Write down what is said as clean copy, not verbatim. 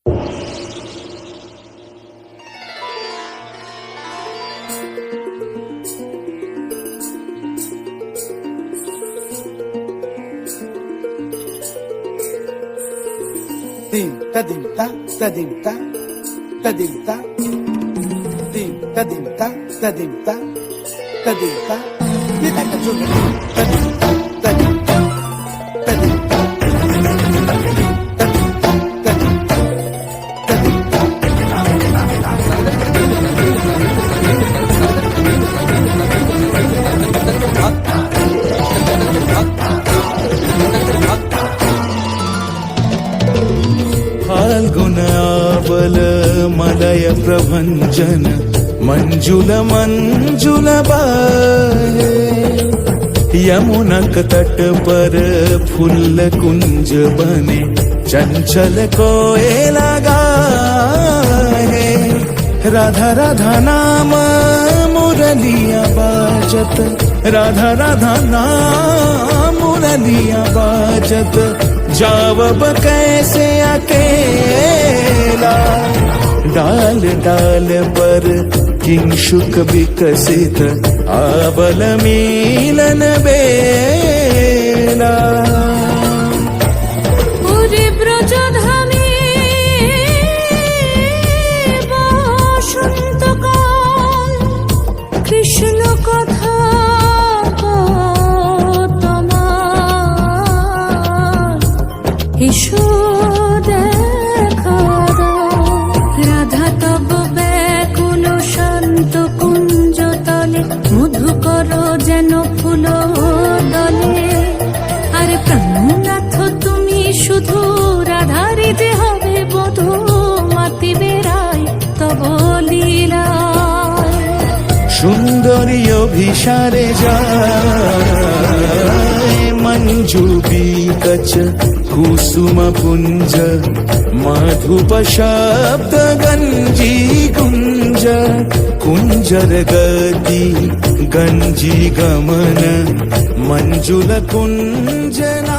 Dim ta dim ta ta dim ta ta dim ta dim ta dim ta ta dim ta ta dim ta ni ta ka chun ta dim ta ta dim ta ta dim ta ta dim ta ta dim ta ta dim ta Phalgun आवल Malay प्रभंजन मंजुल मंजुल बाहे यमुनक तट पर फूल कुंज बने चंचल कोयला गाहे राधा राधा नाम मुरलिया बाजत राधा राधा नाम मुरलिया बाजत जावब कैसे अकेला डाल डाल पर किंशुक विकसित आबल मिलन बेला কৃষ্ণ কথা এসো দেখা দাও রাধা তব ব্যাকুল শান্ত কুঞ্জ তলে মধুকর যেন ফুল দলে আরে প্রাণনাথ তুমি শুধু রাধারে যে হবে বধূ মাতি বেড়াই তব লীলা সুন্দরী অভিসারে যায় मंजू बीकच कुसुम पुंज मधुप शब्द गंजी कुंज कुंजर गति गंजी गमन मंजुल कुंजना